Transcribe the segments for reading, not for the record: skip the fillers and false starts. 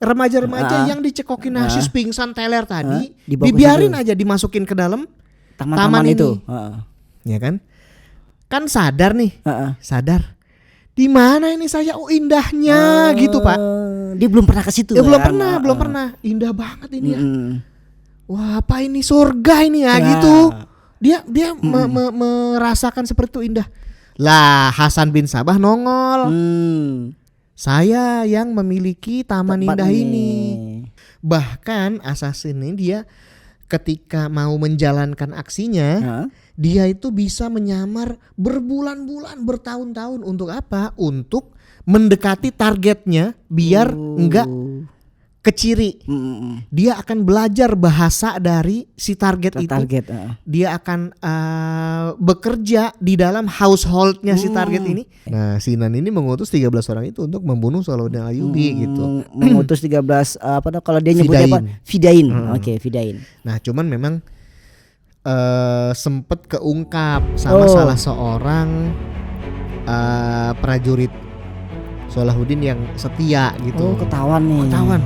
remaja-remaja yang dicekokin hasis pingsan teler tadi, dibawa ke dibiarin situ. aja dimasukin ke dalam Taman ini. itu. Ya kan? Kan sadar nih. Sadar. Di mana ini saya? Oh, indahnya gitu, Pak. Dia belum pernah ke situ. Ya, belum pernah. Indah banget ini ya. Wah, apa ini surga ini ya gitu. Dia merasakan seperti itu indah. Lah, Hasan bin Sabah nongol. Saya yang memiliki taman indah ini. Bahkan assassin ini dia ketika mau menjalankan aksinya, dia itu bisa menyamar berbulan-bulan, bertahun-tahun untuk apa? Untuk mendekati targetnya biar enggak keciri. Dia akan belajar bahasa dari si target itu. Dia akan bekerja di dalam householdnya si target ini. Nah, Sinan ini mengutus 13 orang itu untuk membunuh Salahuddin Ayyubi gitu. Mengutus 13 kalau dia nyebutnya apa? Fidain. Oke, Fidain. Nah, cuman memang sempet keungkap sama salah seorang prajurit Salahuddin yang setia gitu. Ketahuan nih. Ketahuan.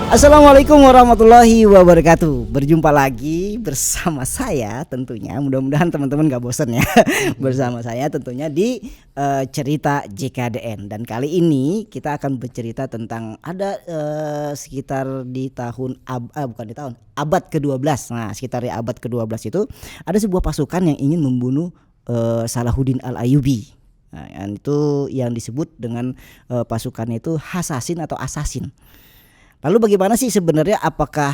Assalamualaikum warahmatullahi wabarakatuh. Berjumpa lagi bersama saya tentunya. Mudah-mudahan teman-teman gak bosan ya. Bersama saya tentunya di cerita JKDN. Dan kali ini kita akan bercerita tentang ada sekitar di tahun abad ke-12. Nah, sekitar di abad ke-12 itu ada sebuah pasukan yang ingin membunuh Salahuddin Al-Ayyubi. Nah, itu yang disebut dengan pasukannya itu Hasasin atau Asasin. Lalu bagaimana sih sebenarnya, apakah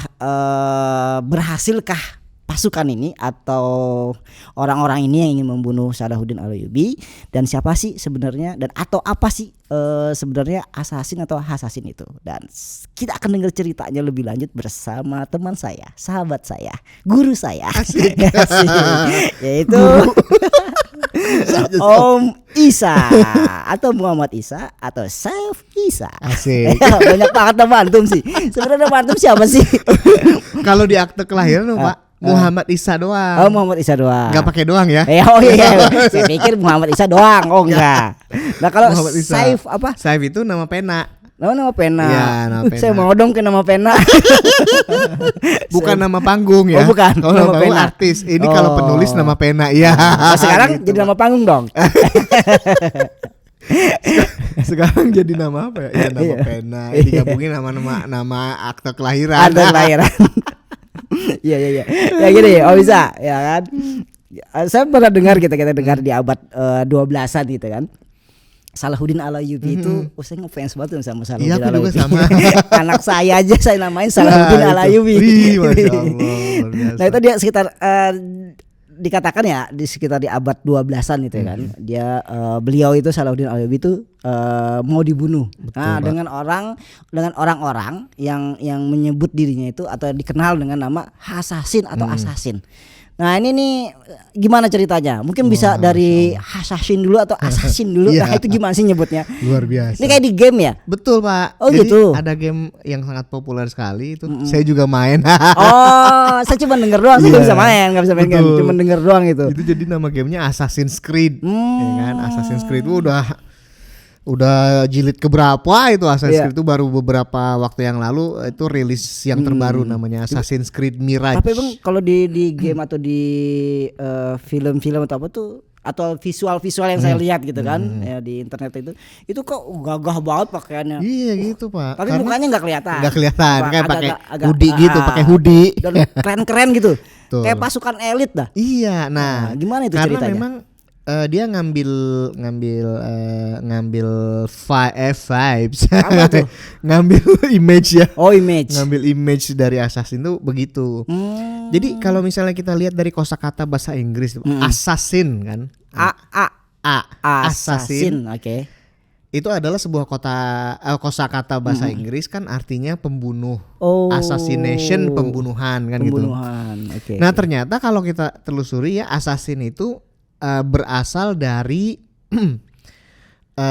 berhasilkah pasukan ini atau orang-orang ini yang ingin membunuh Salahuddin Al-Ayyubi, dan siapa sih sebenarnya dan atau apa sih sebenarnya Asasin atau Hasasin itu? Dan kita akan dengar ceritanya lebih lanjut bersama teman saya, sahabat saya, guru saya. Asik. Yaitu Om Isa atau Muhammad Isa atau Saif Isa. Asik. Banyak banget nama antum sih. Sebenarnya nama antum siapa sih? Kalau di akte kelahiran Pak, Muhammad Isa doang. Oh, Muhammad Isa doang. Enggak pakai doang ya? Oh iya. Saya pikir Muhammad Isa doang. Oh enggak. Nah, kalau Saif apa? Saif itu nama pena. Nama pena. Ya, nama pena. Saya mau dong ke nama pena. Bukan nama panggung ya. Oh, bukan. Kalau nama panggung artis. Ini kalau penulis nama pena. Iya. Sekarang gitu, jadi nama panggung dong. Sekarang jadi nama apa ya? Ya nama pena. Digabungin nama akte kelahiran. Akte kelahiran. Iya. Ya gini, oh bisa ya kan. Saya pernah dengar kita dengar di abad 12-an gitu kan. Salahuddin Al-Ayyubi itu saya ngefans banget sama Salahuddin Al-Ayyubi. Iya, aku juga sama. Anak saya aja saya namain Salahuddin Al-Ayyubi. Masya Allah. Nah, itu dia sekitar dikatakan ya di sekitar di abad 12-an gitu kan. Dia beliau itu Salahuddin Al-Ayyubi itu mau dibunuh. Betul, dengan orang-orang yang menyebut dirinya itu atau dikenal dengan nama Hasasin atau Asasin. Nah, ini nih gimana ceritanya? Mungkin bisa dari Hasasin dulu atau Asasin dulu. Nah, itu gimana sih nyebutnya? Luar biasa. Ini kayak di game ya? Betul, Pak. Oh, jadi gitu. ada game yang sangat populer sekali itu. Saya juga main. Saya cuma denger doang, saya nggak bisa main game, cuma denger doang itu. Itu jadi nama gamenya Assassin's Creed, ya kan? Assassin's Creed udah jilid keberapa itu Assassin's Creed itu baru beberapa waktu yang lalu itu rilis yang terbaru namanya Assassin's Creed Mirage. Tapi Bang, kalau di game atau di film-film atau apa tuh atau visual yang saya lihat gitu kan ya di internet itu kok gagah banget pakaiannya. Iya gitu, Pak. Tapi mukanya nggak kelihatan. Nggak kelihatan, kayak pakai hoodie gitu, pakai hoodie. Dan keren-keren gitu. Tuh. Kayak pasukan elit dah. Iya, nah gimana itu karena ceritanya? memang dia ngambil vibes, ngambil image ya. Oh, image. Ngambil image dari Assassin tuh begitu. Jadi kalau misalnya kita lihat dari kosakata bahasa Inggris, assassin kan, Assassin, oke. Itu adalah sebuah kosakata bahasa Inggris kan artinya pembunuh. Assassination, pembunuhan kan gitu. Okay. Nah, ternyata kalau kita telusuri ya, assassin itu berasal dari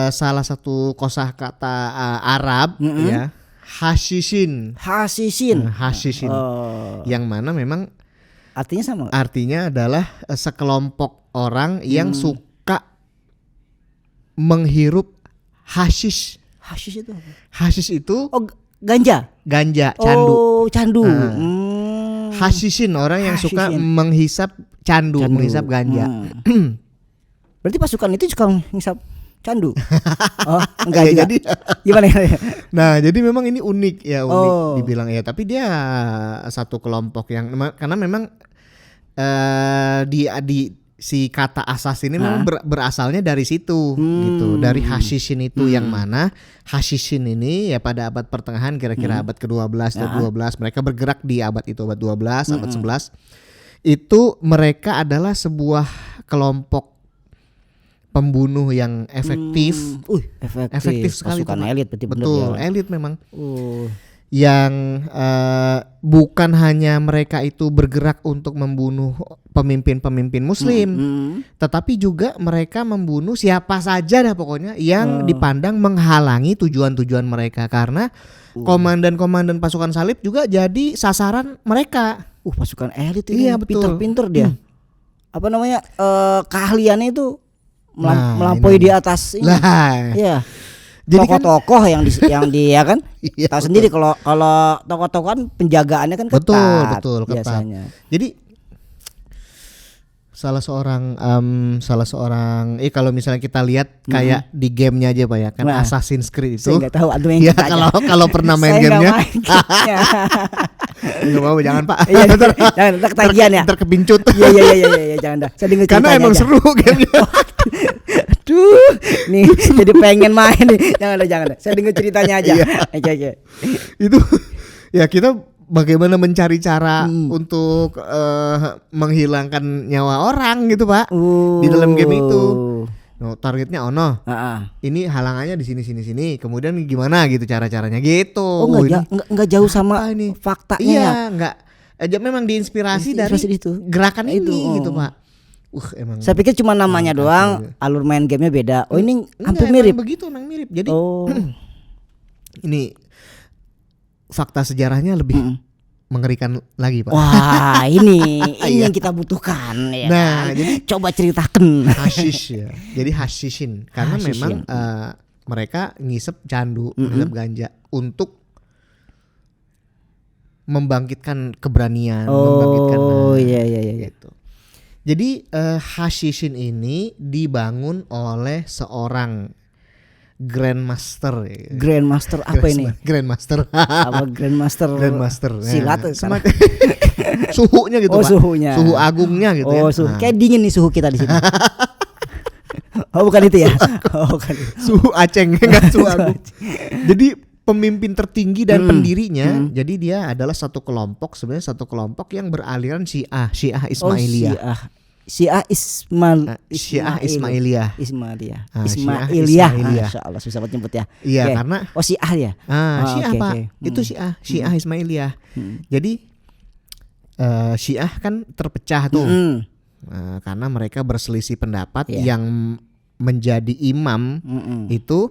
salah satu kosakata Arab ya, hashishin. Hashishin. Yang mana memang Artinya sama nggak? Artinya adalah sekelompok orang yang suka menghirup hashish. Hashish itu apa? Hashish itu Oh, ganja. ganja, candu. Oh, candu. Hashishin, orang yang suka Hashishin. menghisap candu, menghisap ganja. Berarti pasukan itu suka ngisap candu. Oh, enggak Ya, juga. jadi Gimana ya? nah, jadi memang ini unik ya, unik Oh. dibilang ya, tapi dia satu kelompok yang karena memang di si kata asas ini memang berasalnya dari situ gitu, dari hashishin itu yang mana hashishin ini ya pada abad pertengahan kira-kira abad ke-12 atau 12 mereka bergerak di abad itu, abad 12, abad 11. Itu mereka adalah sebuah kelompok pembunuh yang efektif. Efektif sekali Pasukan tuh, Pak. elit berarti bener Betul, ya. elit memang. Oh. Yang bukan hanya mereka itu bergerak untuk membunuh pemimpin-pemimpin muslim, tetapi juga mereka membunuh siapa saja dah pokoknya yang dipandang menghalangi tujuan-tujuan mereka, karena komandan-komandan pasukan salib juga jadi sasaran mereka. Pasukan elit ini. Iya, betul. Pinter-pinter dia. Apa namanya? Keahliannya itu Nah, melampaui ini. di atas ini. Lah, Iya. jadi kan Tokoh-tokoh yang di ya kan? Iya, Tahu sendiri kalau tokoh-tokoh kan penjagaannya kan ketat. betul ketat. Biasanya. Jadi salah seorang kalau misalnya kita lihat kayak di gamenya aja Pak ya, kan Nah, Assassin's Creed itu. Saya nggak tahu, antum yang Ya kita aja. kalau pernah main Saya nggak gamenya, main gamenya. nggak mau, jangan Pak. Iya, jangan ntar ketagihan ya. Terkebincut. Iya, jangan dah. Saya dengar Karena ceritanya emang aja. seru gamenya. Aduh, nih jadi pengen main nih. Jangan dah. Saya dengar ceritanya aja. Iya. Oke. Itu ya kita bagaimana mencari cara untuk menghilangkan nyawa orang gitu Pak di dalam game itu. No, targetnya ini halangannya di sini. Kemudian gimana gitu cara-caranya gitu. Oh, Ini enggak jauh sama apa ini? faktanya. Iya, Ya? enggak. Memang diinspirasi dari Inspirasi itu. gerakan Itu, ini gitu oh. Pak. Emang. Saya pikir cuma namanya doang, alur main gamenya beda. Oh, ini hampir Enggak, mirip. emang begitu, emang mirip. Jadi Oh. ini fakta sejarahnya lebih mengerikan lagi Pak. Wah, ini Iya. yang kita butuhkan ya. Nah, kan? jadi coba ceritakan. hashish ya. Jadi hashishin karena Hashishin. memang mereka ngisep candu, ngisep ganja untuk membangkitkan keberanian, membangkitkan iya. gitu. Jadi hashishin ini dibangun oleh seorang Grandmaster. Grandmaster apa ini? Grandmaster. Apa Grandmaster? Grandmaster. Silat. Semacam suhunya gitu Oh, Pak. suhunya. Suhu agungnya gitu ya. Oh, suhu. Nah, Kayak dingin nih suhu kita di sini. Oh, bukan itu ya? Oh, bukan. suhu Aceng enggak suhu agung. Jadi pemimpin tertinggi dan pendirinya, jadi dia adalah satu kelompok yang beraliran Syiah Ismailiyah. Syiah Syiah Ismailiyah. Ismailiyah. Ismailiyah. Masya Allah, susah banget nyebut ya. Iya, Oke. karena Syiah ya. Syiah oke, Pak. oke. Itu Syiah Ismailiyah. Jadi Syiah kan terpecah tuh. Karena mereka berselisih pendapat. Iya. Yang menjadi imam itu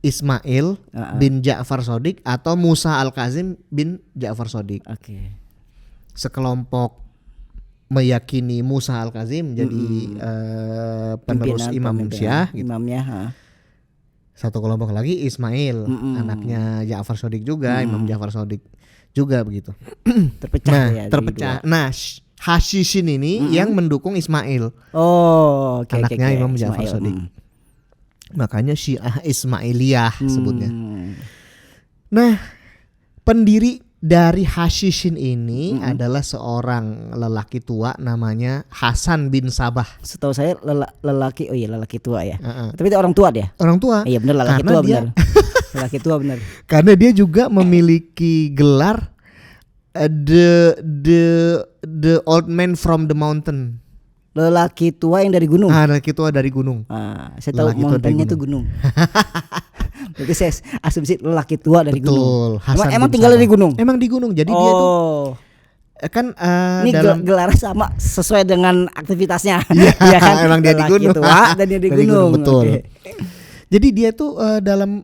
Ismail bin Ja'far Shadiq atau Musa Al-Kazim bin Ja'far Shadiq. Oke. Sekelompok meyakini Musa Al-Kazim jadi penerus imam Syiah gitu. Imamnya. Satu kelompok lagi Ismail, anaknya Ja'far Shadiq juga, Imam Ja'far Shadiq juga begitu. Terpecah. Terpecah. Nah, hashishin ini yang mendukung Ismail. Oh, oke. Anaknya Imam Ja'far Ismail. Shadiq. Makanya Syiah Ismailiyah sebutnya. Nah, pendiri dari hashishin ini adalah seorang lelaki tua namanya Hasan bin Sabah. Setahu saya lelaki tua ya. Tapi itu orang tua dia. Orang tua. Iya benar, lelaki Karena tua dia- benar. Lelaki tua benar. Karena dia juga memiliki gelar the old man from the mountain. Lelaki tua yang dari gunung. Lelaki tua dari gunung. Saya tahu Lelaki tua dari mountainnya itu gunung. Berarti saya asumsi lelaki tua dari gunung. Betul. Hasan Emang bin tinggal Sabah. di gunung. Emang di gunung. Jadi dia tuh kan Ini dalam gelar sama sesuai dengan aktivitasnya. Iya, Iya emang dia di Lelaki gunung. tua dan dia di Dari gunung. betul. Oke. Jadi dia tuh dalam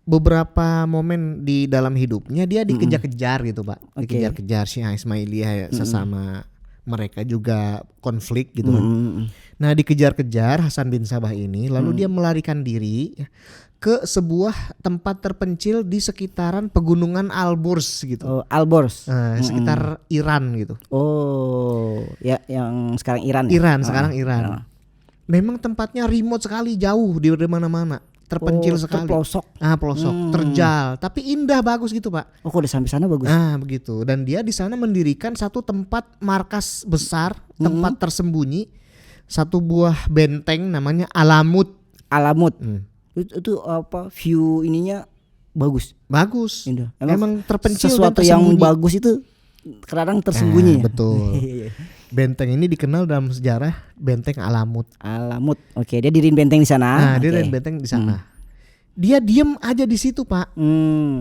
beberapa momen di dalam hidupnya dia dikejar-kejar gitu Pak. Oke. Dikejar-kejar Syiah Ismailiyah sesama mereka juga konflik gitu kan. Nah dikejar-kejar Hasan bin Sabah ini lalu dia melarikan diri ya, ke sebuah tempat terpencil di sekitaran pegunungan Alborz gitu. Oh, Alborz. Sekitar Iran gitu. Oh, ya yang sekarang Iran. Ya? Iran sekarang Iran. Memang tempatnya remote sekali, jauh di mana-mana, terpencil sekali. Pelosok. Pelosok, terjal, tapi indah bagus gitu Pak. Oh, kok udah sampai sana bagus. Begitu. Dan dia di sana mendirikan satu tempat markas besar, tempat tersembunyi, satu buah benteng namanya Alamut. Alamut. Itu apa? View ininya bagus. Bagus. Indah. Memang terpencil sesuatu dan yang tersembunyi. bagus itu kadang tersembunyi. Ya? Betul. Benteng ini dikenal dalam sejarah Benteng Alamut. Alamut. Oke, dia diriin benteng di sana. Dia diriin benteng di sana. Dia diem aja di situ Pak.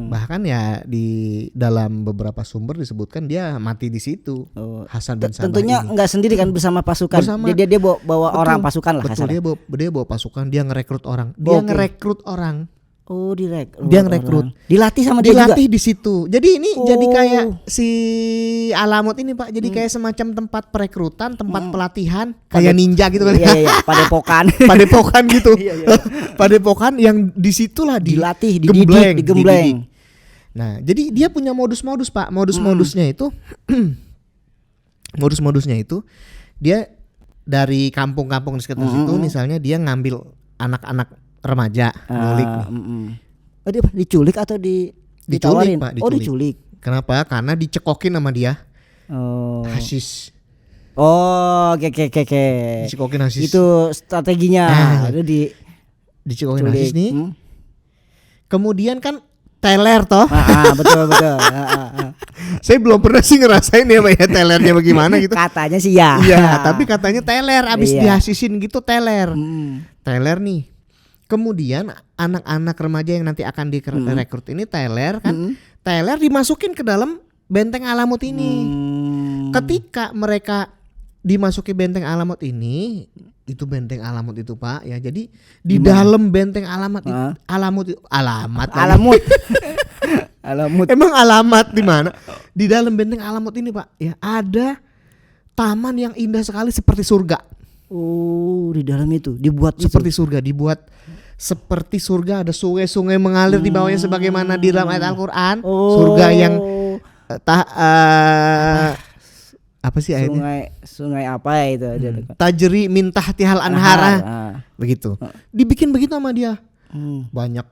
Bahkan ya di dalam beberapa sumber disebutkan dia mati di situ. Hasan bin Sabah tentunya ini. Enggak sendiri kan, bersama pasukan. Dia bawa orang pasukan lah. Betul, dia bawa pasukan, dia ngerekrut orang. Dia ngerekrut orang. Oh, direkrut. Dia ngerekrut. Dilatih sama dia juga. Dilatih di situ. Jadi ini jadi kayak si Alamut ini Pak, jadi kayak semacam tempat perekrutan, tempat pelatihan, kayak ninja gitu kali. Iya, padepokan. Padepokan gitu. Padepokan yang disitulah dilatih, digembleng. Nah, jadi dia punya modus-modus Pak. Modus-modusnya itu dia dari kampung-kampung di sekitar situ, misalnya dia ngambil anak-anak remaja, nyulik. Oh, dia diculik atau ditawarin? Pak, Oh, diculik. Kenapa? Karena dicekokin sama dia. Oh. Hasis. Oh, oke. Dicekokin hasis. Itu strateginya. Itu dicekokin hasis nih. Kemudian kan teler toh. Betul. Saya belum pernah sih ngerasain ya Pak ya telernya bagaimana gitu. Katanya sih ya. Iya, tapi katanya teler abis dihasisin gitu teler. Teler nih. Kemudian anak-anak remaja yang nanti akan direkrut ini teler kan. Teler dimasukin ke dalam benteng Alamut ini. Ketika mereka dimasuki benteng Alamut ini, itu benteng Alamut itu Pak ya. Jadi di dalam benteng Alamut Alamut. Emang alamat di mana? Di dalam benteng Alamut ini Pak ya ada taman yang indah sekali seperti surga. Oh, di dalam itu dibuat seperti surga, seperti surga, ada sungai-sungai mengalir di bawahnya sebagaimana di dalam ayat Al-Qur'an. Surga yang apa sih ayatnya? Sungai apa ya itu? Tajri min tahtihal anhara. Begitu. Dibikin begitu sama dia. Banyak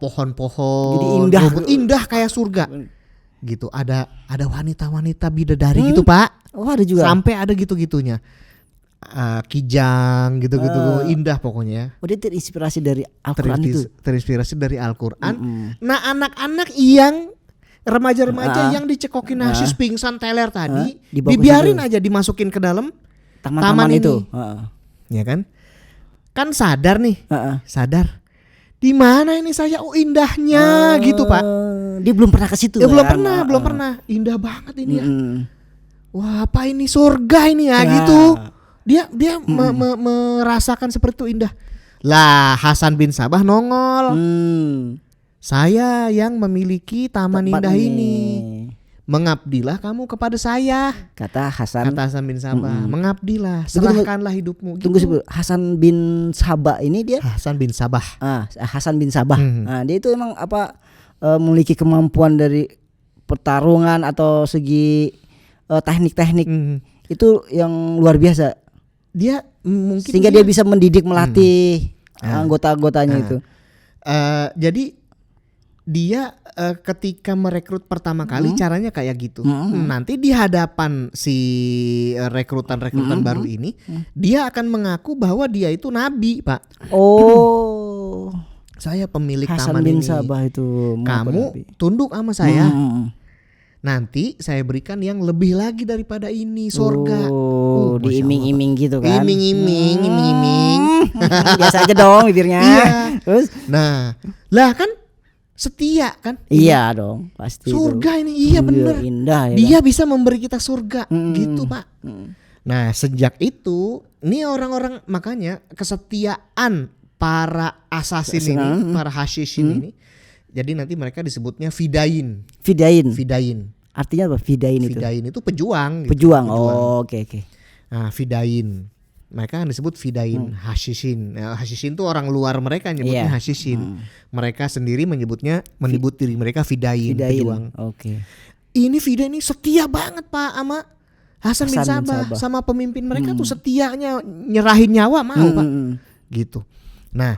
pohon-pohon. Jadi indah. Indah kayak surga. Gitu. Ada wanita-wanita bidadari gitu, Pak. Oh, ada juga. Sampai ada gitu-gitunya. Kijang gitu-gitu, indah pokoknya. Oh, dia terinspirasi dari Al-Qur'an itu. Terinspirasi dari Al-Qur'an. Nah, anak-anak yang remaja-remaja yang dicekokin hasis pingsan teler tadi, dibiarin aja dimasukin ke dalam taman itu. Ya kan? Kan sadar nih. Sadar. Di mana ini saya? Oh, indahnya gitu, Pak. Dia belum pernah ke situ. Ya, belum pernah. Indah banget ini ya. Wah, apa ini surga ini ya gitu. Dia merasakan seperti itu indah. Lah, Hasan bin Sabah nongol. Saya yang memiliki taman indah ini. Mengabdilah kamu kepada saya, kata Hasan bin Sabah. Mengabdilah, serahkanlah hidupmu. Tunggu sebelum Hasan bin Sabah ini dia. Hasan bin Sabah. Hasan bin Sabah. Dia itu emang apa memiliki kemampuan dari pertarungan atau segi teknik-teknik itu yang luar biasa. Dia mungkin sehingga dia bisa mendidik, melatih anggota-anggotanya itu. Jadi dia ketika merekrut pertama kali caranya kayak gitu. Nanti di hadapan si rekrutan baru ini, dia akan mengaku bahwa dia itu nabi, Pak. Oh, saya pemilik Hasan taman bin ini. Sabah itu. Kamu tunduk sama saya. Nanti saya berikan yang lebih lagi daripada ini, surga. Diiming-iming gitu kan. Iming-iming. Biasa aja dong bibirnya. Terus? Nah, lah kan setia kan? Iya dong, pasti. Surga ini, iya bener. Indah ya. Dia bisa memberi kita surga, gitu Pak. Nah, sejak itu, ini orang-orang makanya kesetiaan para assassin ini, para hashisin ini Jadi nanti mereka disebutnya fidain. Fidain. Artinya apa? Fidain itu. Fidain itu pejuang. Gitu. Pejuang. Oh, oke. Nah, fidain. Mereka disebut fidain hashisin. Nah, hashisin itu orang luar mereka nyebutnya hashisin. Mereka sendiri menyebut diri mereka fidain. Pejuang. Oke. Ini Fida ini setia banget Pak sama Hasan bin Sabah. Sama pemimpin mereka tuh setianya nyerahin nyawa mau Pak. Gitu. Nah,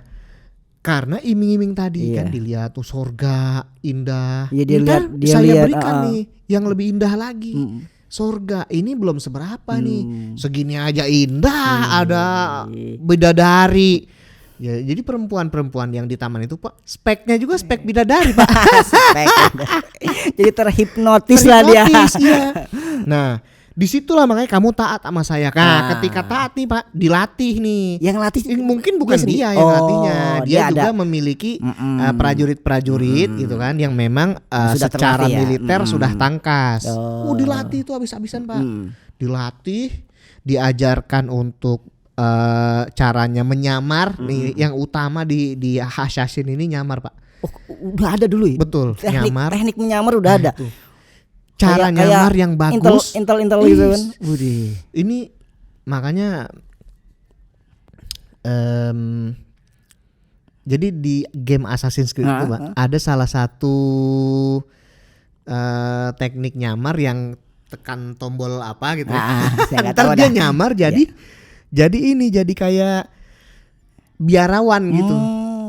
karena iming-iming tadi kan dilihat tuh surga indah. Ya, dia saya lihat, berikan nih yang lebih indah lagi. Surga ini belum seberapa nih. Segini aja indah, ada bidadari. Ya, jadi perempuan-perempuan yang di taman itu Pak, speknya juga spek bidadari Pak. Jadi terhipnotis lah dia. Iya. Nah, disitulah makanya kamu taat sama saya. Nah, ketika taat nih Pak, dilatih nih. Yang latih mungkin bukan dia yang latihnya. Dia juga ada. memiliki prajurit-prajurit gitu kan yang memang secara militer sudah tangkas. Dilatih itu habis-habisan Pak. Dilatih, diajarkan untuk caranya menyamar nih yang utama di Assassin ini nyamar Pak. Oh, udah ada dulu ya? Betul, teknik menyamar udah ada. Itu. Cara nyamar yang bagus. Intel gitu kan. Ini makanya jadi di game Assassin's Creed itu Pak, ada salah satu teknik nyamar yang tekan tombol apa gitu. Ntar dia nyamar jadi kayak biarawan gitu.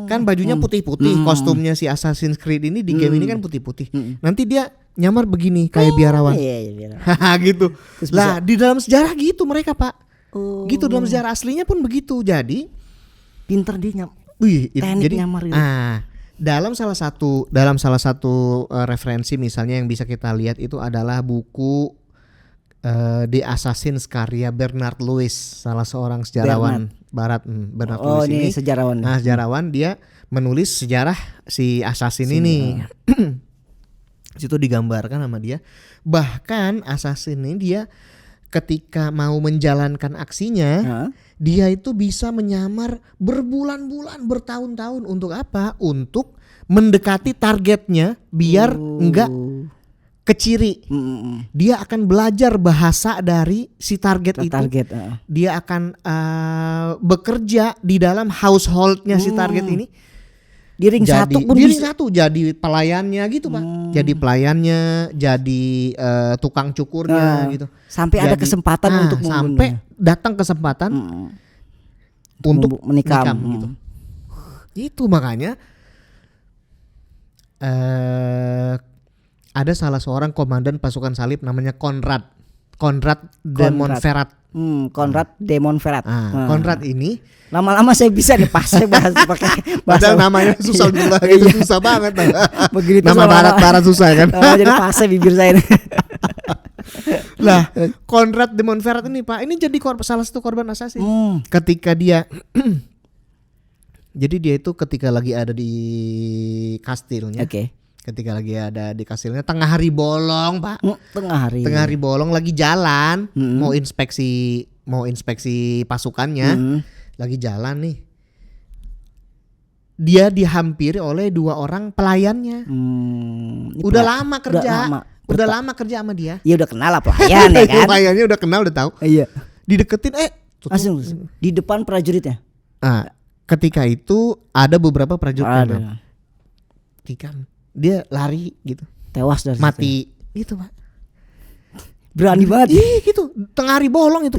Kan bajunya putih-putih, kostumnya si Assassin's Creed ini di game ini kan putih-putih. Nanti dia nyamar begini kayak biarawan. Gitu. Lah di dalam sejarah gitu mereka Pak. Gitu dalam sejarah aslinya pun begitu. Jadi pinter dia teknik nyamar gitu. Dalam salah satu referensi misalnya yang bisa kita lihat itu adalah buku The Assassins karya Bernard Lewis, salah seorang sejarawan Barat. Bernard Lewis ini sejarawan. Nah, sejarawan dia menulis sejarah si Assassin ini. Situ digambarkan sama dia. Bahkan Assassin ini dia ketika mau menjalankan aksinya, dia itu bisa menyamar berbulan-bulan, bertahun-tahun untuk apa? Untuk mendekati targetnya biar enggak keciri. Dia akan belajar bahasa dari si target itu. Dia akan bekerja di dalam householdnya si target ini. Di ring satu pun di ring satu jadi pelayannya gitu Pak. Jadi pelayannya, jadi tukang cukurnya gitu. Sampai ada kesempatan untuk sampai datang kesempatan untuk menikam gitu. Itu makanya ada salah seorang komandan pasukan salib namanya Konrad de Montferrat. Konrad de Montferrat. Konrad ini lama-lama saya bisa nih pas saya bahas pakai bahasa. Padahal namanya susah juga itu susah banget. Begitu nama barat-barat susah kan. Jadi pasnya bibir saya ini. Lah, Konrad de Montferrat ini Pak, ini jadi salah satu korban assassin. Ketika dia jadi dia itu ketika lagi ada di kastilnya. Ketika lagi ada di kastilnya tengah hari bolong Pak. Tengah hari bolong lagi jalan mau inspeksi pasukannya. Lagi jalan nih. Dia dihampiri oleh 2 orang pelayannya. Udah lama kerja sama dia. Ya udah kenal lah pelayan ya kan. Pelayannya udah kenal, udah tahu. Iya. Dideketin langsung di depan prajuritnya. Ketika itu ada beberapa prajurit memang. Dia lari gitu. Tewas dari mati gitu Pak. Berani banget. Gitu. Tengah hari bolong itu.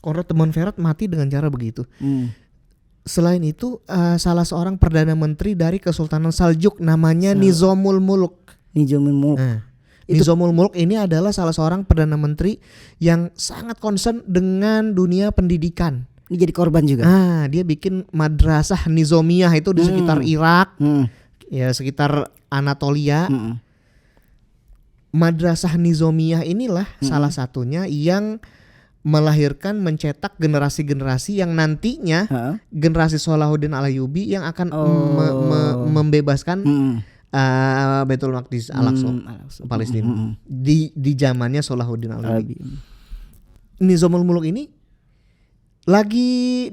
Konrad de Montferrat mati dengan cara begitu. Selain itu salah seorang perdana menteri dari Kesultanan Saljuk namanya Nizamul Mulk. Nizamul Mulk ini adalah salah seorang perdana menteri yang sangat concern dengan dunia pendidikan. Ini jadi korban juga. Dia bikin madrasah Nizamiyah itu di sekitar Irak. Ya sekitar Anatolia. Madrasah Nizamiyah inilah salah satunya yang melahirkan, mencetak generasi-generasi yang nantinya generasi Salahuddin Al-Ayyubi yang akan membebaskan Baitul Maqdis Al-Aqsa Palestina di zamannya Salahuddin Al-Ayyubi. Nizamul Mulk ini lagi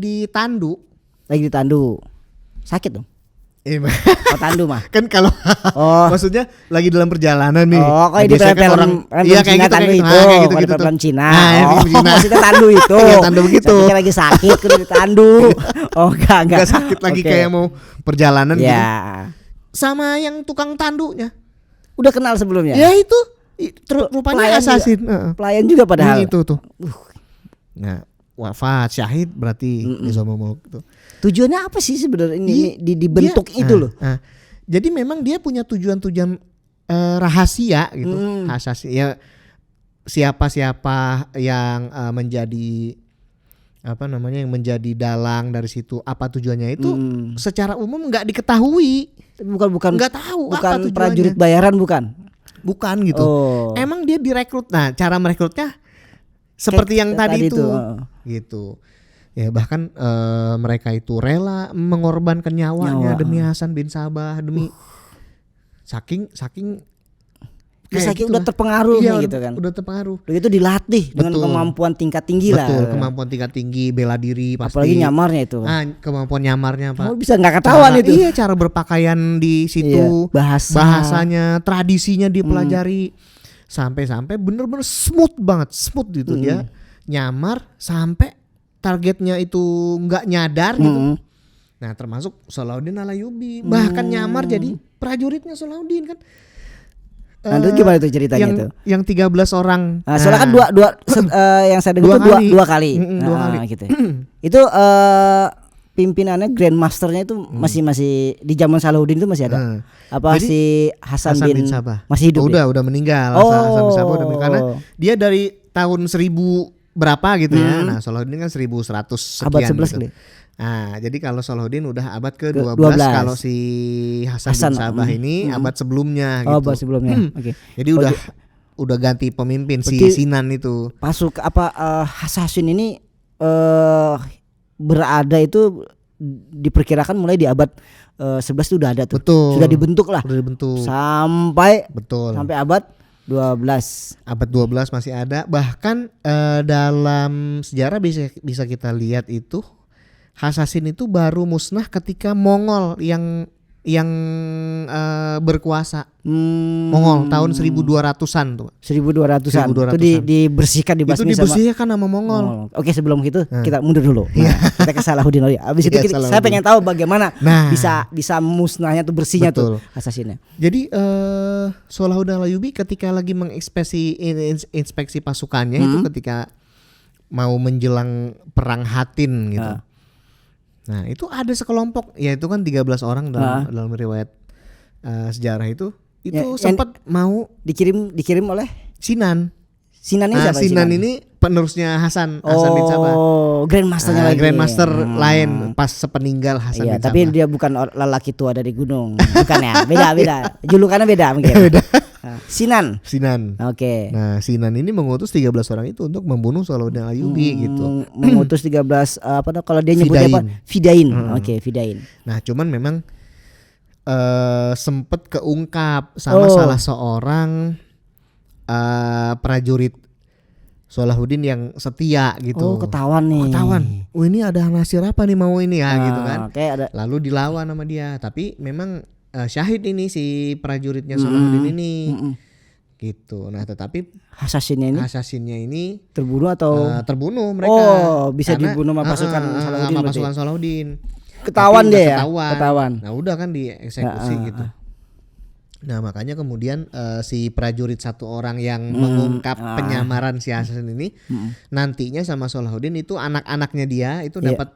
ditandu. Sakit dong. Oh tandu mah. Kan kalau Oh. maksudnya lagi dalam perjalanan nih. Oh, kayak di biasanya kan film iya kayak gitu tandu kayak itu. gitu. Kayak gitu Kalau di gitu tuh. film Cina. Nah, yang Oh, film Cina. maksudnya tandu itu. Iya, tandu begitu. Saya pikir lagi sakit kudu ditandu. Oh, enggak. Enggak sakit lagi Oke. kayak mau perjalanan gitu. Ya. Sama yang tukang tandunya. Udah kenal sebelumnya. Ya itu rupanya Pelayan assassin. Pelayan juga padahal. Itu tuh. Nah, wafat syahid berarti di Zomomok itu. Tujuannya apa sih sebenarnya ini dibentuk Dia- itu loh. Jadi memang dia punya tujuan-tujuan rahasia gitu. Rahasia ya, siapa-siapa yang menjadi apa namanya yang menjadi dalang dari situ, apa tujuannya itu secara umum nggak diketahui. Bukan Nggak tahu apa bukan tujuannya. prajurit bayaran bukan. Bukan gitu. Oh. Emang dia direkrut. Nah, cara merekrutnya seperti yang tadi itu. Gitu. Ya bahkan mereka itu rela mengorbankan nyawanya demi Hasan bin Sabah, demi saking kayak Saking gitu udah lah. terpengaruh Iya, nih gitu kan. Udah terpengaruh. Udah itu dilatih dengan Betul. kemampuan tingkat tinggi lah. Betul, kemampuan tingkat tinggi, bela diri pasti. Apalagi nyamarnya itu. Kemampuan nyamarnya, Pak. Oh, bisa nggak ketahuan Cara- itu. Iya, cara berpakaian di situ, Iya, bahasanya, tradisinya dipelajari. Sampai-sampai bener-bener smooth gitu dia nyamar sampai targetnya itu nggak nyadar gitu. Nah, termasuk Salahuddin Alayubi bahkan nyamar jadi prajuritnya Salahuddin kan. Nah, itu gimana tuh ceritanya yang, itu? Yang 13 orang. Nah, soalnya kan dua yang saya dengar itu dua kali. Dua kali. Gitu. Itu pimpinannya Grandmasternya itu masih di zaman Salahuddin itu masih ada. Apa Jadi, si Hasan bin Sabah masih hidup? udah meninggal. Oh. Hasan bin Sabah udah meninggal karena dia dari tahun 1000 berapa gitu ya. Nah, Salahuddin kan 1100 sekian Abad 11 gitu. kali. Nah, jadi kalau Salahuddin udah abad ke-12, 12. kalau si Hasan bin Sabah ini abad sebelumnya gitu. Oh, abad sebelumnya. Oke. Jadi udah ganti pemimpin si Berarti- Sinan itu. Pasuk Assassin ini berada itu diperkirakan mulai di abad 11 itu udah ada tuh. Betul. Sudah dibentuk lah. Udah dibentuk. Sampai Betul. abad 12. Abad 12 masih ada. Bahkan dalam sejarah bisa kita lihat itu Hasasin itu baru musnah ketika Mongol yang berkuasa. Mongol tahun 1200-an tuh. 1200-an. 1200-an. Itu dibersihkan Itu dibasmi dibersihkan sama Mongol. Mongol. Oke, sebelum itu kita mundur dulu. Nah, kita ke Salahuddin dulu. Habis itu Iya, saya Salahuddin. pengen tahu bagaimana Nah. bisa musnahnya tuh bersihnya Betul. tuh Assassinnya. Jadi Salahuddin Alayubi ketika lagi inspeksi pasukannya itu ketika mau menjelang perang Hattin gitu. Nah, itu ada sekelompok, ya itu kan 13 orang dalam riwayat sejarah itu sempat mau dikirim oleh Sinan. Sinan ini Nah, siapa? Sinan ini penerusnya Hasan bin Sabah. Oh, Grandmasternya lagi. Grandmaster lain pas sepeninggal Hasan Iya, bin tapi Sabah. dia bukan lelaki tua dari gunung. Bukan ya? Beda. Julukannya beda mungkin. Beda. Nah, Sinan. Oke. Nah, Sinan ini mengutus 13 orang itu untuk membunuh Salahuddin Alayubi gitu. Mengutus 13 kalau dia nyebutnya apa? Fidain. Oke, Fidain. Nah, cuman memang sempet keungkap sama salah seorang prajurit Salahuddin yang setia gitu. Oh, ketahuan nih. Ketahuan. Oh, ini ada nasir apa nih mau ini ya gitu kan. Oke, ada. Lalu dilawan sama dia, tapi memang syahid ini si prajuritnya Salahuddin ini. Gitu. Nah, tetapi Hasasinnya ini terbunuh atau terbunuh mereka. Oh, bisa dibunuh sama pasukan Salahuddin. Sama berarti. pasukan Salahuddin. Ketahuan Tapi dia udah ya. Ketahuan. Nah, udah kan dieksekusi gitu. Nah, makanya kemudian si prajurit satu orang yang mengungkap penyamaran si Hasan ini nantinya sama Salahuddin itu anak-anaknya dia itu dapat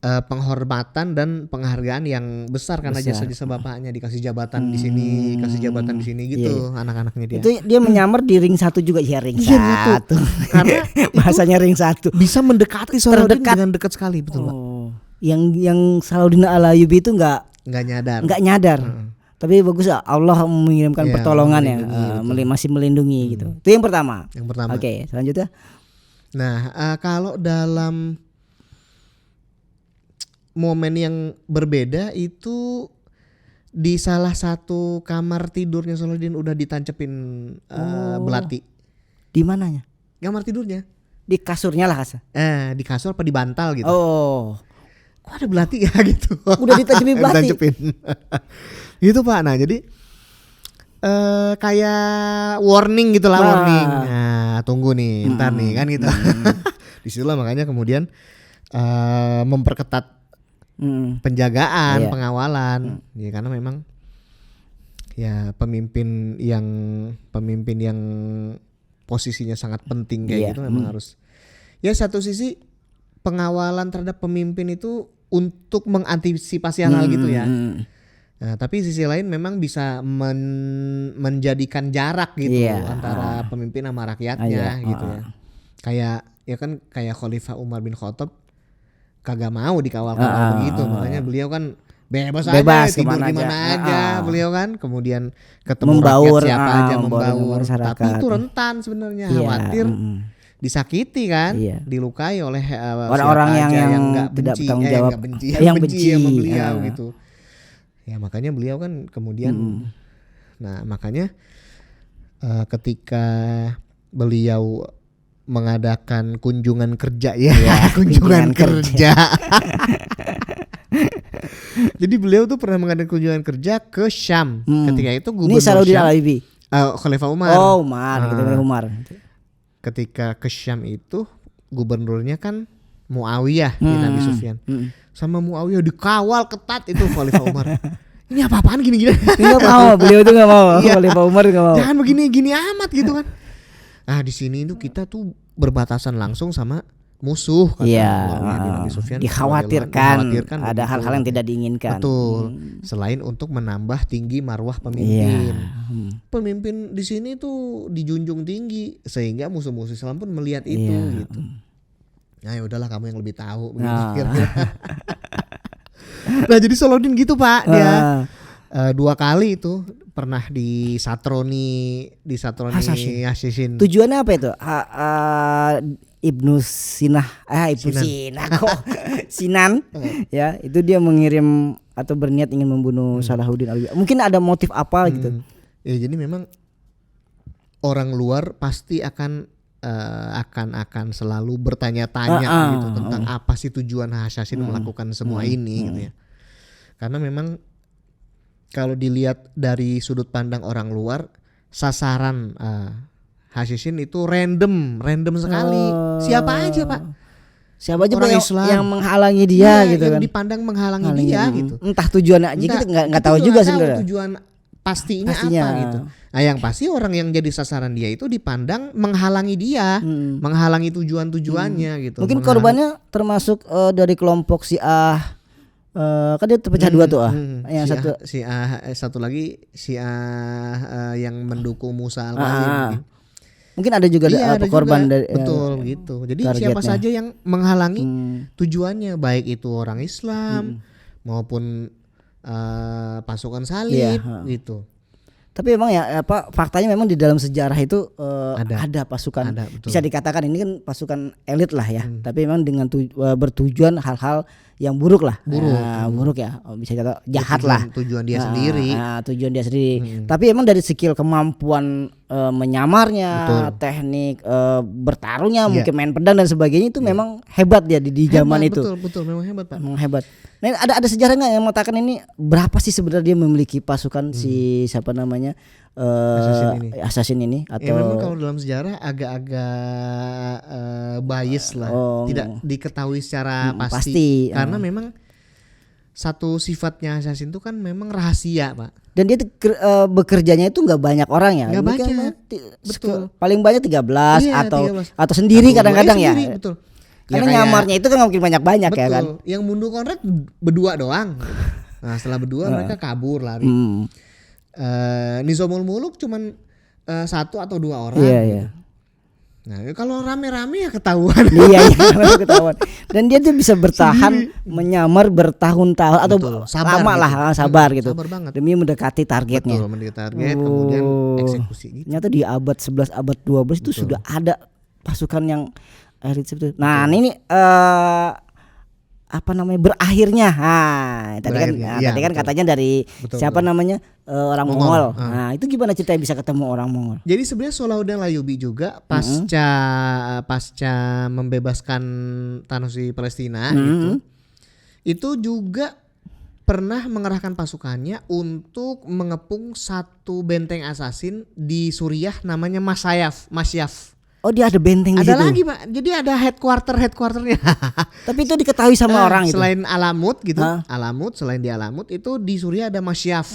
penghormatan dan penghargaan yang besar karena jasa-jasa bapaknya, dikasih jabatan di sini, kasih jabatan di sini gitu anak-anaknya dia. Itu dia menyamar di ring 1 juga ya, ring 1. Karena bahasanya ring 1. bisa mendekati Salahuddin dengan dekat sekali, betul Pak. Yang Salahuddin Alayubi itu enggak nyadar. Tapi bagus Allah mengirimkan pertolongan ya, masih melindungi gitu. Itu yang pertama. Oke, selanjutnya. Nah, kalau dalam momen yang berbeda itu di salah satu kamar tidurnya Salahuddin udah ditancepin belati. Di mananya? Kamar tidurnya. Di kasurnya lah kasar. Di kasur apa di bantal gitu. Oh. kok ada belati ya gitu. Udah ditajemin belati. Ditajepin. Gitu Pak. Nah jadi kayak warning gitulah, warning. Nah tunggu nih, ntar nih kan gitu. Disitulah makanya kemudian memperketat penjagaan, pengawalan. Ya karena memang ya pemimpin yang posisinya sangat penting kayak gitu memang harus. Ya satu sisi pengawalan terhadap pemimpin itu untuk mengantisipasi hal-hal gitu ya. Nah, tapi sisi lain memang bisa menjadikan jarak gitu antara pemimpin sama rakyatnya gitu ya. Kayak Khalifah Umar bin Khattab kagak mau dikawal-kawal begitu, makanya beliau kan bebas aja tidur di mana aja beliau kan, kemudian ketemu rakyat siapa aja membaur, tapi itu rentan sebenarnya, khawatir disakiti kan, dilukai oleh orang-orang yang nggak tidak benci, bertanggung jawab, yang benci sama beliau gitu. Ya makanya beliau kan kemudian, nah makanya ketika beliau mengadakan kunjungan kerja kunjungan kerja. Jadi beliau tuh pernah mengadakan kunjungan kerja ke Syam. Ketika itu gubernur Ini Salahuddin Syam, Al-Ayyubi. Khalifah Umar. Oh Umar. Ketika ke Syam itu gubernurnya kan Muawiyah bin Abi Sufyan. Sama Muawiyah dikawal ketat itu Khalifah Umar. Ini apa-apaan gini-gini. Enggak mau, beliau tuh enggak mau. Khalifah Umar enggak mau. Jangan begini-gini amat gitu kan. Nah di sini itu kita tuh berbatasan langsung sama musuh kata Muawiyah bin Abi Sufyan. Dikhawatirkan ada hal-hal yang tidak diinginkan. Betul. Selain untuk menambah tinggi marwah pemimpin. Pemimpin di sini tuh dijunjung tinggi sehingga musuh-musuh Islam pun melihat itu gitu. Nah ya udahlah kamu yang lebih tahu begitu. Nah jadi Salahuddin gitu Pak, dia 2 kali itu pernah disatroni Hasyishin. Tujuannya apa itu? Ibnu Sinah kok Sinan ya, itu dia mengirim atau berniat ingin membunuh Salahuddin Al-Ayyubi. Mungkin ada motif apa gitu. Ya jadi memang orang luar pasti akan selalu bertanya-tanya gitu tentang apa sih tujuan Hasyishin melakukan semua ini gitu ya. Karena memang kalau dilihat dari sudut pandang orang luar, sasaran Hasyishin itu random sekali. Siapa aja Pak? Siapa aja orang Islam yang menghalangi dia gitu yang kan. dipandang menghalangi dia gitu. Entah tujuannya aja kita nggak tahu juga sebenarnya. Tujuan pastinya apa gitu. Nah yang pasti orang yang jadi sasaran dia itu dipandang menghalangi dia, menghalangi tujuan-tujuannya gitu. Mungkin korbannya termasuk dari kelompok Syiah. Kan dia terpecah 2 tuh yang satu lagi Syiah yang mendukung Musa al-Kadzim. Mungkin ada juga korban dari betul gitu. Jadi siapa saja yang menghalangi tujuannya, baik itu orang Islam maupun pasukan salib gitu. Tapi memang ya faktanya memang di dalam sejarah itu ada pasukan, bisa dikatakan ini kan pasukan elit lah ya. Tapi memang dengan bertujuan hal-hal yang buruk lah. Buruk ya, bisa kata jahat lah. Tujuan dia sendiri. Tujuan dia sendiri. Tapi emang dari skill kemampuan menyamarnya, teknik bertarungnya, mungkin main pedang dan sebagainya itu memang hebat dia di zaman itu. Betul, memang hebat Pak. Memang hebat. Nah, ada sejarah nggak yang mengatakan ini berapa sih sebenarnya dia memiliki pasukan si siapa namanya Assassin ini atau? Ya memang kalau dalam sejarah agak-agak bias lah, tidak diketahui secara pasti. Karena memang satu sifatnya Assassin itu kan memang rahasia Pak. Dan dia bekerjanya itu nggak banyak orang ya. Nggak banyak. Betul. Paling banyak 13 atau sendiri kadang-kadang ya. Betul. Karena nyamarnya itu kan mungkin banyak-banyak ya kan. Yang mundur kontrak berdua doang. Nah setelah berdua mereka kabur lari. Nizamul Muluk cuman 1 atau 2 orang. Iya. Nah kalau rame-rame ya ketahuan. Iya ketahuan. Dan dia tuh bisa bertahan menyamar bertahun-tahun atau lama lah sabar gitu. Sabar banget. Demi mendekati targetnya. Betul, mendekati target kemudian eksekusi gitu. Ternyata di abad 11 abad 12 itu sudah ada pasukan yang elit seperti itu. Nah, ini apa namanya berakhirnya. Tadi kan katanya dari siapa namanya orang Mongol. Nah, itu gimana ceritanya bisa ketemu orang Mongol? Jadi sebenarnya Salahuddin Al-Ayyubi juga pasca membebaskan tanah suci Palestina gitu. Itu juga pernah mengerahkan pasukannya untuk mengepung satu benteng assassin di Suriah namanya Masyaf. Oh, dia ada benteng di Ada situ. lagi Pak, jadi ada headquarternya. Tapi itu diketahui sama orang itu. Selain Alamut gitu, Hah? selain di Alamut itu di Suriah ada Masyaf.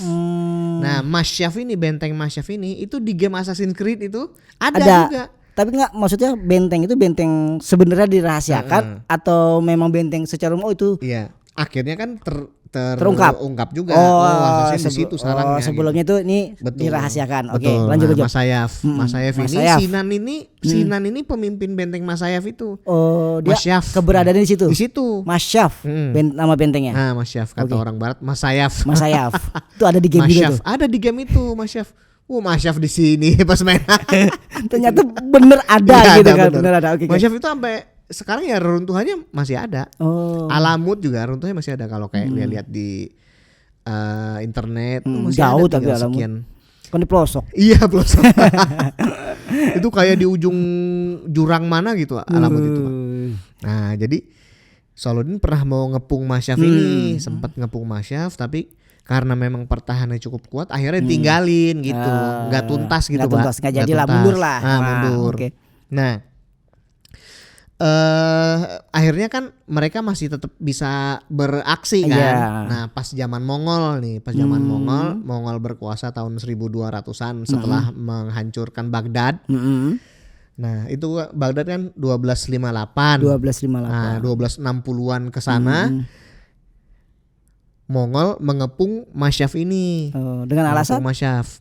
Nah Masyaf ini, benteng Masyaf ini itu di game Assassin's Creed itu ada juga. Tapi enggak, maksudnya benteng itu benteng sebenarnya dirahasiakan atau memang benteng secara umum itu Iya, akhirnya kan terungkap juga. Assassin di situ sarangnya. sebelumnya gitu. itu ini Betul. dirahasiakan. Oke, Betul. lanjut. Mas Sayaf ini Masyaf. Sinan ini pemimpin benteng Mas Sayaf itu. Oh, dia Masyaf. keberadaannya di situ. Di situ. Masyaf, nama bentengnya. Nah, Masyaf kata orang barat, Mas Sayaf. Masyaf. Itu ada di game juga Masyaf tuh. ada di game itu, Masyaf. Masyaf di sini pas main. Ternyata bener ada Iya, gitu ada, kan. bener. Bener ada. Oke. Masyaf itu sampai sekarang ya reruntuhannya masih ada. Oh. Alamut juga runtuhnya masih ada kalau kayak lihat di internet tuh masih jauh ada tapi tinggal Alamut. sekian. Kan di pelosok. Iya pelosok. Itu kayak di ujung jurang mana gitu Alamut itu Pak. Nah jadi Salahuddin pernah mau ngepung Masyaf ini, sempat ngepung Masyaf tapi karena memang pertahanannya cukup kuat akhirnya tinggalin gitu, nggak tuntas gitu Nggak Pak. tuntas, nggak jadi lah, mundur lah. Mundur. Oke. Nah akhirnya kan mereka masih tetap bisa beraksi kan. Iya. Nah, pas zaman Mongol Mongol berkuasa tahun 1200-an setelah menghancurkan Baghdad. Nah, itu Baghdad kan 1258. 1258. Nah, 1260-an ke sana. Mongol mengepung Masyaf ini. Oh, dengan alasan Masyaf.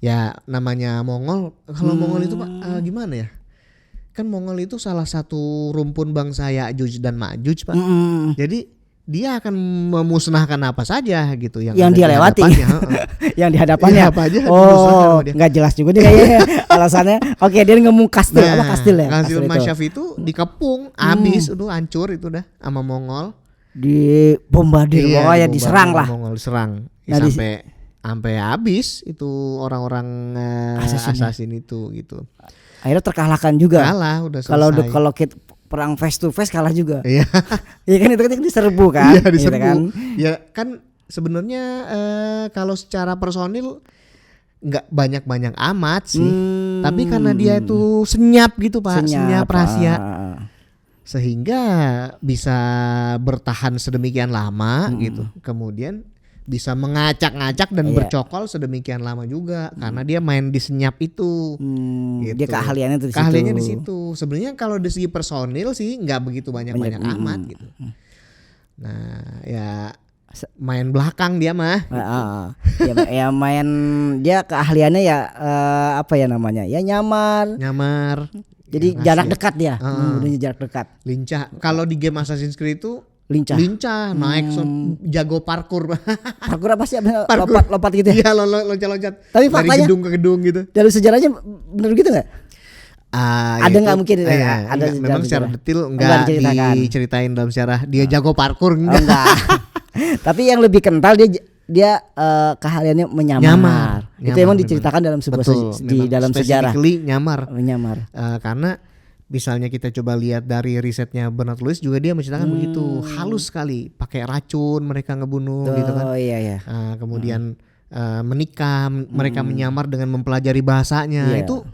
Ya, namanya Mongol. Kalau Mongol itu Pak gimana ya? Kan Mongol itu salah satu rumpun bangsa Ya'juj dan Ma'juj Pak. Jadi dia akan memusnahkan apa saja gitu yang dia di lewati. Yang di hadapannya. Iya, apa aja dimusnahkan sama dia. Nggak jelas juga dia kayaknya alasannya. Oke, dia ngomong kastil Nah, kastil ya. Kastil Kastil itu. Masyaf itu dikepung, habis udah hancur itu dah sama Mongol. Di bombardir pokoknya dibombardir diserang sama lah. Mongol diserang. Nah, sampai habis itu orang-orang assassin itu gitu. Akhirnya terkalahkan juga. Kalah udah selesai. Kalau kita perang face to face kalah juga. Iya. Iya kan itu kan diserbu kan. Iya diserbu. Gitu kan? Ya kan sebenarnya kalau secara personil nggak banyak amat sih. Tapi karena dia itu senyap gitu Pak, senyap rahasia. Sehingga bisa bertahan sedemikian lama gitu. Kemudian bisa mengacak-ngacak dan bercokol sedemikian lama juga karena dia main di senyap itu. Gitu. Dia keahliannya tuh di situ. Keahliannya di situ. Sebenarnya kalau dari segi personil sih nggak begitu banyak amat gitu. Nah, ya main belakang dia mah. Ya main dia keahliannya ya apa ya namanya? Ya nyamar. Jadi jarak dekat dia. Udah jarak dekat. Lincah. Kalau di game Assassin's Creed itu lincah naik jago parkur. Parkur apa sih? Lompat gitu ya? Iya, loncat-loncat. Tapi dari faktanya gedung ke gedung gitu. Dari sejarahnya bener gitu nggak? Ada nggak mungkin ada memang secara detail enggak diceritain dalam sejarah dia jago parkur enggak. Tapi yang lebih kental dia keahliannya menyamar. Itu emang diceritakan dalam sebuah dalam sejarah. Nyamar. Karena misalnya kita coba lihat dari risetnya Bernard Lewis juga dia menceritakan begitu halus sekali, pakai racun mereka ngebunuh gitu kan. Iya. Kemudian menikah, mereka menyamar dengan mempelajari bahasanya. Itu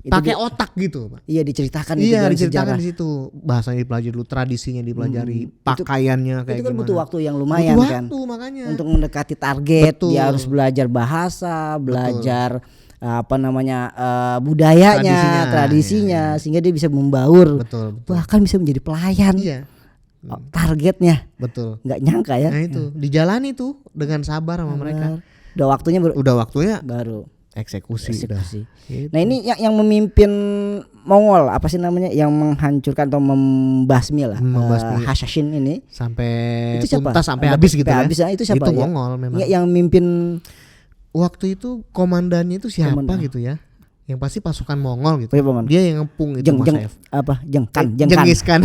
pakai otak gitu, Pak. Iya diceritakan di situ. Bahasanya dipelajari dulu, tradisinya dipelajari, pakaiannya kayak itu kan gimana. butuh waktu yang lumayan kan. Makanya. Untuk mendekati target, Betul. dia harus belajar bahasa, belajar budayanya, tradisinya, sehingga dia bisa membaur. Betul. Bahkan bisa menjadi pelayan. Iya. Targetnya. Betul. Nggak nyangka ya. Nah itu dijalani tuh dengan sabar sama mereka. Udah waktunya baru eksekusi. Udah. Gitu. Nah ini yang memimpin Mongol apa sih namanya, yang menghancurkan atau membasmi lah Assassin ini sampai itu siapa? tuntas sampai habis gitu ya. Itu siapa? Itu Mongol memang. Yang mimpin waktu itu komandannya itu siapa gitu ya? Yang pasti pasukan Mongol gitu. Dia yang ngepung itu Masyaf. Genghis Khan.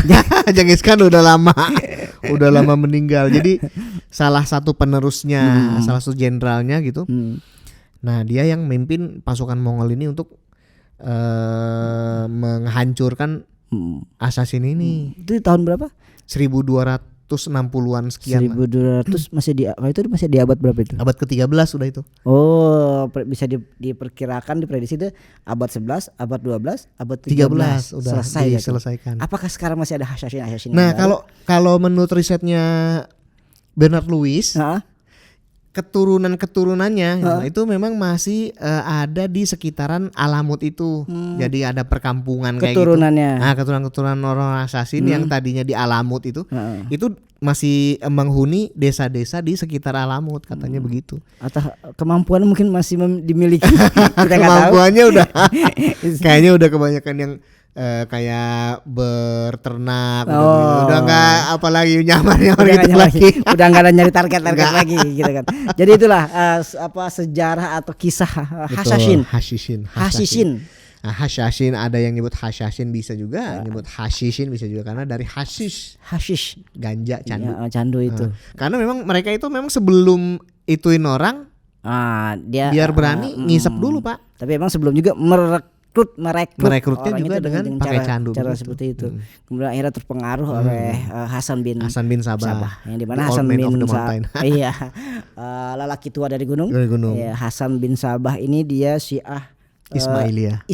Genghis Khan udah lama meninggal. Jadi salah satu penerusnya, salah satu jenderalnya gitu. Nah, dia yang memimpin pasukan Mongol ini untuk menghancurkan Assassin ini. Itu tahun berapa? 1258 1260-an sekian. 1200 masih di itu masih di abad berapa itu? Abad ke-13 sudah itu. Oh, bisa diperkirakan diprediksi itu abad 11, abad 12, abad 13 udah selesai ya. diselesaikan. Apakah sekarang masih ada assassin? Nah, kalau menurut risetnya Bernard Lewis, keturunan-keturunannya itu memang masih ada di sekitaran Alamut itu. Jadi ada perkampungan kayak gitu. Nah, keturunan-keturunan orang assassin yang tadinya di Alamut itu masih menghuni desa-desa di sekitar Alamut, katanya begitu. Atau kemampuan mungkin masih dimiliki. Kemampuannya udah kayaknya udah kebanyakan yang kayak berternak udah nggak apalagi nyamar gitu lagi. Udah nggak ada nyari target lagi gitu kan. Jadi itulah sejarah atau kisah Hashishin. Nah, Hashishin ada yang nyebut Hashishin bisa juga, nyebut Hashishin bisa juga karena dari hashish ganja candu. Ya, candu itu. Karena memang mereka itu memang sebelum ituin orang dia biar berani ngisep dulu, Pak. Tapi emang sebelum juga merekrutnya juga dengan pakai candu cara seperti itu. Kemudian akhirnya terpengaruh oleh Hasan bin Sabah. Yang dimana Hasan bin Sabah iya lelaki tua dari gunung. Ya, Hasan bin Sabah ini dia Syiah Ismailiyah.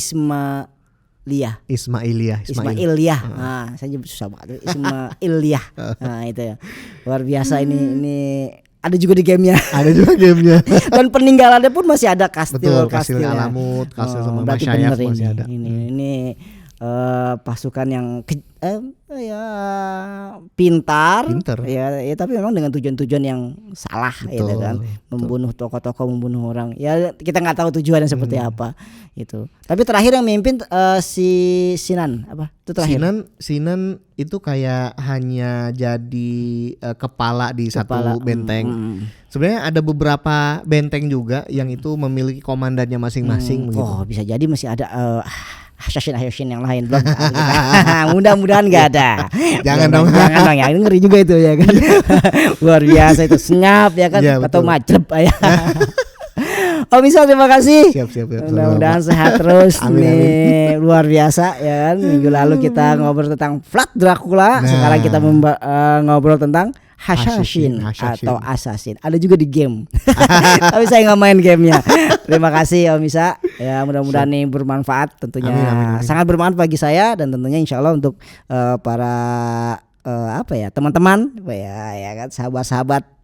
Nah, saya nyebut susah banget Ismailiyah. Nah, itu ya. Luar biasa ini ada juga di gamenya. Dan peninggalannya pun masih ada kastil Alamut, kastil sama Masyayakh masih ada. Ini pasukan yang pintar. Ya, tapi memang dengan tujuan-tujuan yang salah gitu kan. Membunuh tokoh-tokoh, membunuh orang. Ya kita nggak tahu tujuannya seperti apa itu. Tapi terakhir yang memimpin si Sinan apa? Itu terakhir. Sinan itu kayak hanya jadi kepala di satu benteng. Sebenarnya ada beberapa benteng juga yang itu memiliki komandannya masing-masing begitu. Oh, bisa jadi masih ada assassin yang lain belum. Mudah-mudahan nggak ada. Jangan dong ya, ini ngeri juga itu ya kan. Luar biasa itu, senyap ya kan, atau majleb ya. Om Isa, terima kasih. Siap. Mudah-mudahan sehat terus. Amin. Luar biasa ya kan. Minggu lalu kita ngobrol tentang Vlad Dracula. Sekarang kita ngobrol tentang Hashishin atau assassin. Ada juga di game. Tapi saya nggak main gamenya. Terima kasih Om Isa. Ya mudah-mudahan ini bermanfaat. Tentunya amin. Sangat bermanfaat bagi saya dan tentunya insya Allah untuk para teman-teman ya kan sahabat-sahabat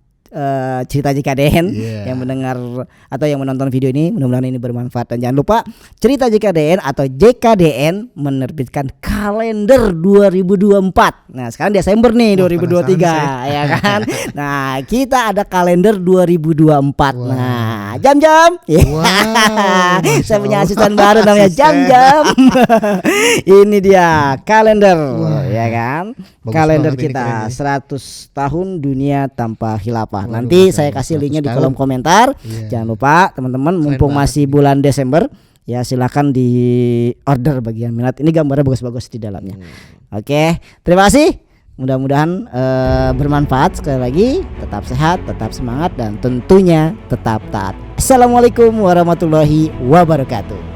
cerita JKDN yang mendengar atau yang menonton video ini, mudah-mudahan ini bermanfaat. Dan jangan lupa cerita JKDN atau JKDN menerbitkan kalender 2024. Nah sekarang Desember nih 2023 ya kan. Nah kita ada kalender 2024. Nah jam-jam saya punya asisten baru namanya jam-jam. Ini dia kalender ya kan. Kalender kita 100 tahun dunia tanpa khilafah. Nanti saya kasih linknya di kolom komentar. Jangan lupa teman-teman, mumpung masih bulan Desember, ya silakan di order bagian minat. Ini gambarnya bagus-bagus di dalamnya. Oke, terima kasih. Mudah-mudahan bermanfaat. Sekali lagi, tetap sehat, tetap semangat, dan tentunya tetap taat. Assalamualaikum warahmatullahi wabarakatuh.